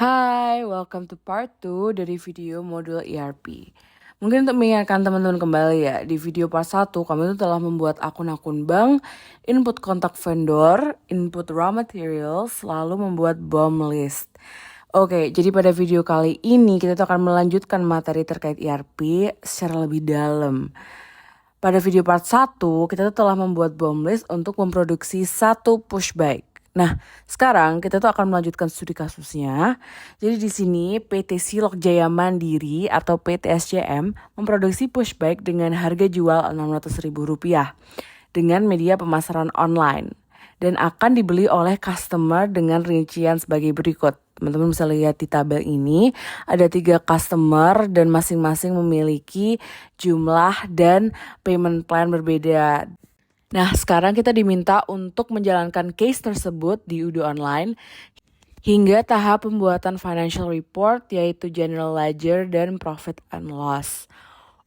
Hai, welcome to part 2 dari video modul ERP. Mungkin untuk mengingatkan teman-teman kembali ya, di video part 1 kami itu telah membuat akun-akun bank, input kontak vendor, input raw materials, lalu membuat BOM list. Oke, jadi pada video kali ini kita tuh akan melanjutkan materi terkait ERP secara lebih dalam. Pada video part 1, kita tuh telah membuat BOM list untuk memproduksi satu pushback. Nah, sekarang kita tuh akan melanjutkan studi kasusnya. Jadi di sini PT Silok Jaya Mandiri atau PT SJM memproduksi pushback dengan harga jual Rp600.000 dengan media pemasaran online dan akan dibeli oleh customer dengan rincian sebagai berikut. Teman-teman bisa lihat di tabel ini ada 3 customer dan masing-masing memiliki jumlah dan payment plan berbeda. Nah, sekarang kita diminta untuk menjalankan case tersebut di Udo Online hingga tahap pembuatan financial report yaitu general ledger dan profit and loss.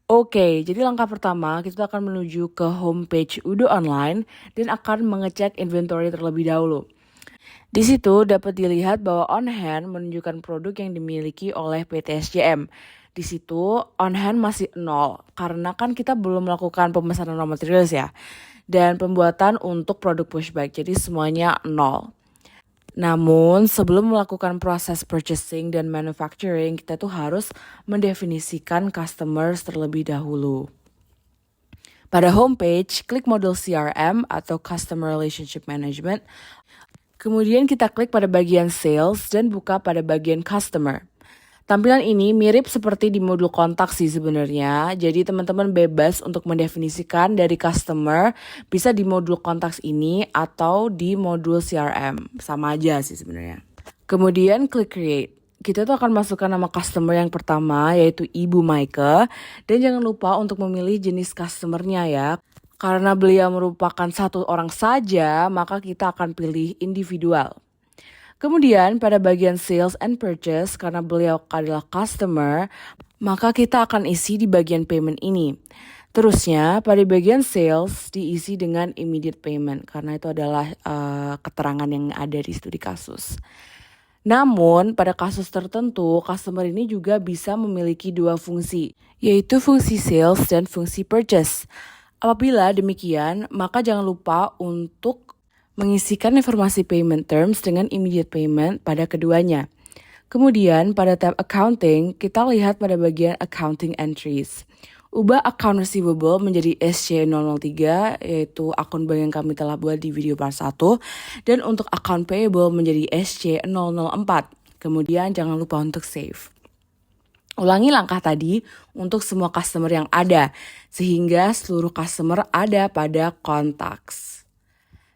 Oke, jadi langkah pertama kita akan menuju ke homepage Udo Online dan akan mengecek inventory terlebih dahulu. Di situ dapat dilihat bahwa on hand menunjukkan produk yang dimiliki oleh PT SJM. Di situ on hand masih 0 karena kan kita belum melakukan pemesanan raw materials ya. Dan pembuatan untuk produk pushback, jadi semuanya 0. Namun sebelum melakukan proses purchasing dan manufacturing, kita tuh harus mendefinisikan customers terlebih dahulu. Pada homepage, klik modul CRM atau Customer Relationship Management. Kemudian kita klik pada bagian sales dan buka pada bagian customer. Tampilan ini mirip seperti di modul kontak sih sebenarnya. Jadi teman-teman bebas untuk mendefinisikan dari customer bisa di modul kontak ini atau di modul CRM. Sama aja sih sebenarnya. Kemudian klik create. Kita tuh akan masukkan nama customer yang pertama yaitu Ibu Maike. Dan jangan lupa untuk memilih jenis customernya ya. Karena beliau merupakan satu orang saja, maka kita akan pilih individual. Kemudian pada bagian sales and purchase, karena beliau adalah customer, maka kita akan isi di bagian payment ini. Terusnya pada bagian sales diisi dengan immediate payment, karena itu adalah keterangan yang ada di studi kasus. Namun pada kasus tertentu, customer ini juga bisa memiliki 2 fungsi, yaitu fungsi sales dan fungsi purchase. Apabila demikian, maka jangan lupa untuk mengisikan informasi payment terms dengan immediate payment pada keduanya. Kemudian pada tab accounting, kita lihat pada bagian accounting entries. Ubah account receivable menjadi SC003 yaitu akun bank yang kami telah buat di video part 1. Dan untuk account payable menjadi SC004. Kemudian jangan lupa untuk save. Ulangi langkah tadi untuk semua customer yang ada, sehingga seluruh customer ada pada contacts.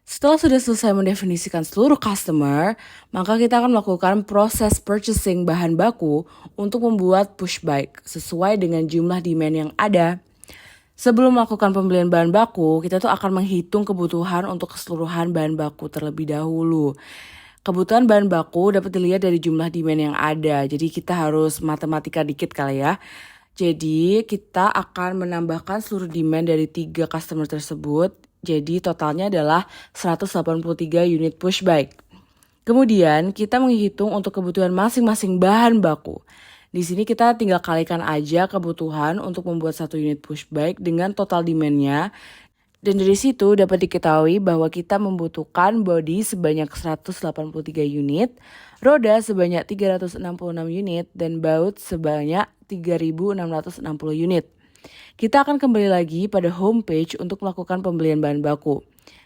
Setelah sudah selesai mendefinisikan seluruh customer, maka kita akan melakukan proses purchasing bahan baku untuk membuat pushback sesuai dengan jumlah demand yang ada. Sebelum melakukan pembelian bahan baku, kita tuh akan menghitung kebutuhan untuk keseluruhan bahan baku terlebih dahulu. Kebutuhan bahan baku dapat dilihat dari jumlah demand yang ada, jadi kita harus matematika dikit kali ya. Jadi kita akan menambahkan seluruh demand dari 3 customer tersebut. Jadi totalnya adalah 183 unit pushback. Kemudian kita menghitung untuk kebutuhan masing-masing bahan baku. Di sini kita tinggal kalikan aja kebutuhan untuk membuat 1 unit pushback dengan total demand-nya. Dan dari situ dapat diketahui bahwa kita membutuhkan body sebanyak 183 unit, roda sebanyak 366 unit, dan baut sebanyak 3.660 unit. Kita akan kembali lagi pada homepage untuk melakukan pembelian bahan baku.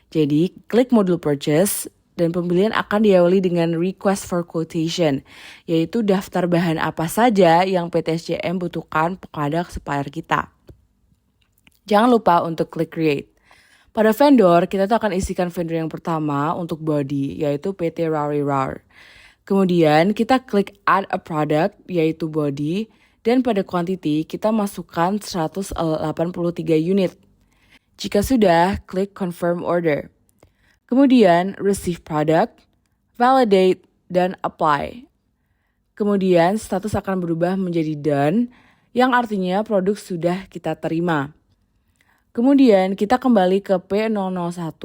Jadi, klik modul purchase dan pembelian akan diawali dengan request for quotation, yaitu daftar bahan apa saja yang PT SJM butuhkan kepada supplier kita. Jangan lupa untuk klik create. Pada vendor, kita tuh akan isikan vendor yang pertama untuk body, yaitu PT Rari Rar. Kemudian kita klik add a product, yaitu body. Dan pada quantity kita masukkan 183 unit. Jika sudah, klik confirm order. Kemudian receive product, validate, dan apply. Kemudian status akan berubah menjadi done, yang artinya produk sudah kita terima. Kemudian kita kembali ke P001,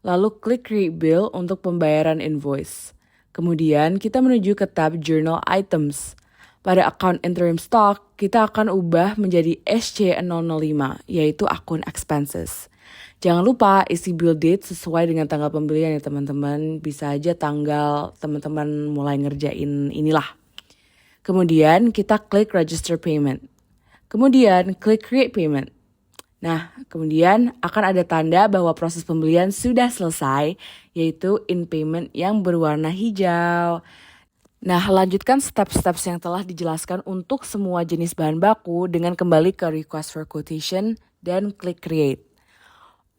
lalu klik create bill untuk pembayaran invoice. Kemudian kita menuju ke tab Journal Items. Pada account interim stock, kita akan ubah menjadi SC005, yaitu akun expenses. Jangan lupa isi bill date sesuai dengan tanggal pembelian ya teman-teman. Bisa aja tanggal teman-teman mulai ngerjain inilah. Kemudian kita klik register payment. Kemudian klik create payment. Nah, kemudian akan ada tanda bahwa proses pembelian sudah selesai, yaitu in payment yang berwarna hijau. Nah, lanjutkan step-steps yang telah dijelaskan untuk semua jenis bahan baku dengan kembali ke request for quotation dan klik create.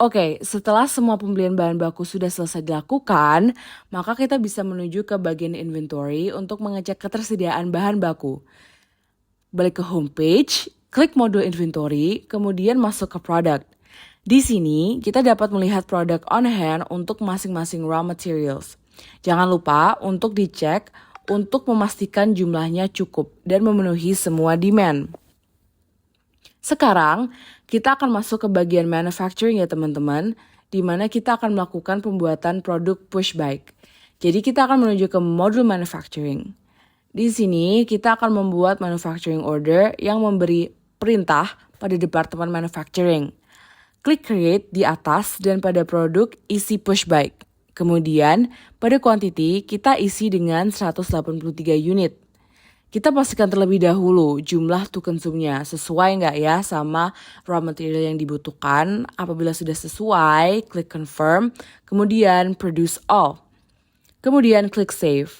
Oke, setelah semua pembelian bahan baku sudah selesai dilakukan, maka kita bisa menuju ke bagian inventory untuk mengecek ketersediaan bahan baku. Balik ke homepage, klik modul inventory, kemudian masuk ke product. Di sini, kita dapat melihat produk on hand untuk masing-masing raw materials. Jangan lupa untuk dicek untuk memastikan jumlahnya cukup dan memenuhi semua demand. Sekarang, kita akan masuk ke bagian manufacturing ya teman-teman, di mana kita akan melakukan pembuatan produk push bike. Jadi kita akan menuju ke modul manufacturing. Di sini, kita akan membuat manufacturing order yang memberi perintah pada departemen manufacturing. Klik create di atas dan pada produk isi push bike. Kemudian, pada quantity kita isi dengan 183 unit. Kita pastikan terlebih dahulu jumlah to consume-nya sesuai nggak ya sama raw material yang dibutuhkan. Apabila sudah sesuai, klik confirm, kemudian produce all. Kemudian klik save.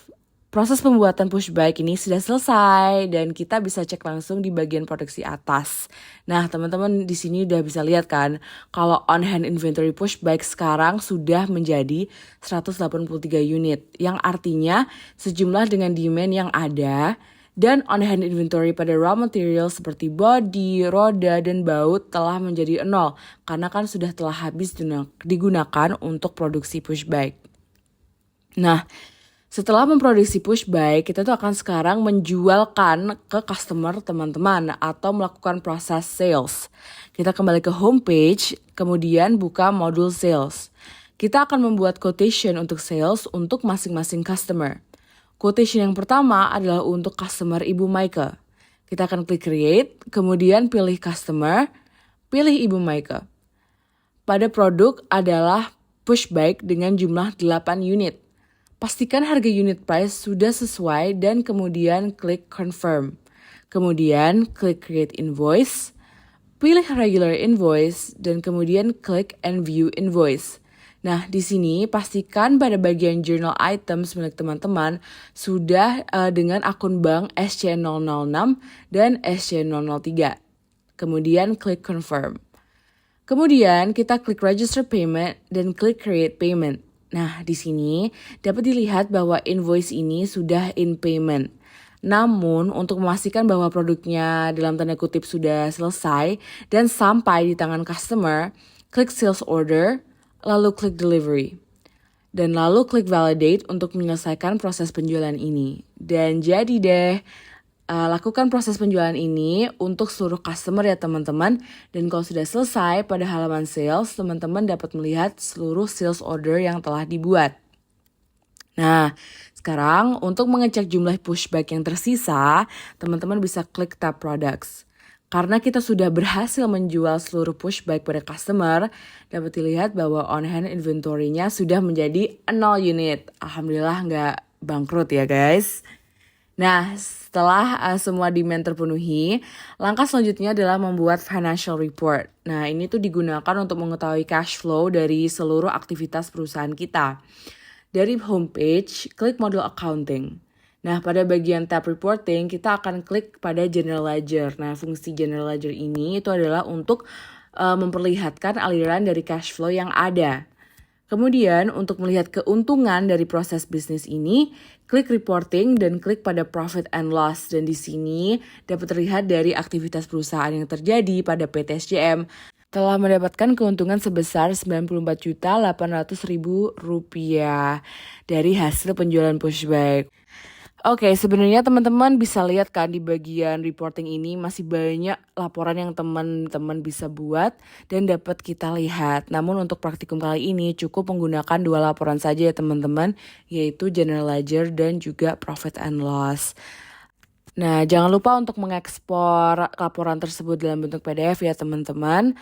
Proses pembuatan push bike ini sudah selesai dan kita bisa cek langsung di bagian produksi atas. Nah, teman-teman di sini udah bisa lihat kan kalau on hand inventory push bike sekarang sudah menjadi 183 unit yang artinya sejumlah dengan demand yang ada. Dan on hand inventory pada raw material seperti body, roda, dan baut telah menjadi 0 karena kan sudah telah habis digunakan untuk produksi push bike. Nah, setelah memproduksi push bike, kita tuh akan sekarang menjualkan ke customer teman-teman atau melakukan proses sales. Kita kembali ke homepage, kemudian buka modul sales. Kita akan membuat quotation untuk sales untuk masing-masing customer. Quotation yang pertama adalah untuk customer Ibu Maike. Kita akan klik create, kemudian pilih customer, pilih Ibu Maike. Pada produk adalah push bike dengan jumlah 8 unit. Pastikan harga unit price sudah sesuai dan kemudian klik confirm. Kemudian klik create invoice, pilih regular invoice, dan kemudian klik and view invoice. Nah, di sini pastikan pada bagian journal items milik teman-teman sudah dengan akun bank SC006 dan SC003. Kemudian klik confirm. Kemudian kita klik register payment dan klik create payment. Nah, di sini dapat dilihat bahwa invoice ini sudah in payment. Namun, untuk memastikan bahwa produknya dalam tanda kutip sudah selesai dan sampai di tangan customer, klik sales order, lalu klik delivery. Dan lalu klik validate untuk menyelesaikan proses penjualan ini. Dan jadi deh, lakukan proses penjualan ini untuk seluruh customer ya teman-teman. Dan kalau sudah selesai pada halaman sales, teman-teman dapat melihat seluruh sales order yang telah dibuat. Nah, sekarang untuk mengecek jumlah pushback yang tersisa, teman-teman bisa klik tab products. Karena kita sudah berhasil menjual seluruh pushback pada customer, dapat dilihat bahwa on-hand inventory-nya sudah menjadi 0 unit. Alhamdulillah nggak bangkrut ya guys. Nah, setelah semua demand terpenuhi, langkah selanjutnya adalah membuat financial report. Nah, ini tuh digunakan untuk mengetahui cash flow dari seluruh aktivitas perusahaan kita. Dari homepage, klik modul accounting. Nah, pada bagian tab reporting, kita akan klik pada general ledger. Nah, fungsi general ledger ini itu adalah untuk memperlihatkan aliran dari cash flow yang ada. Kemudian, untuk melihat keuntungan dari proses bisnis ini, klik reporting dan klik pada profit and loss. Dan di sini dapat terlihat dari aktivitas perusahaan yang terjadi pada PT SJM telah mendapatkan keuntungan sebesar Rp94.800.000 dari hasil penjualan pushback. Oke, sebenarnya teman-teman bisa lihat kan di bagian reporting ini masih banyak laporan yang teman-teman bisa buat dan dapat kita lihat. Namun untuk praktikum kali ini cukup menggunakan 2 laporan saja ya teman-teman, yaitu general ledger dan juga profit and loss. Nah, jangan lupa untuk mengekspor laporan tersebut dalam bentuk PDF ya teman-teman.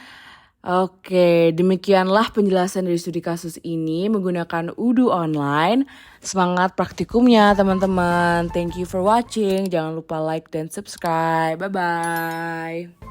Oke, demikianlah penjelasan dari studi kasus ini menggunakan Udu Online. Semangat praktikumnya teman-teman. Thank you for watching. Jangan lupa like dan subscribe. Bye-bye.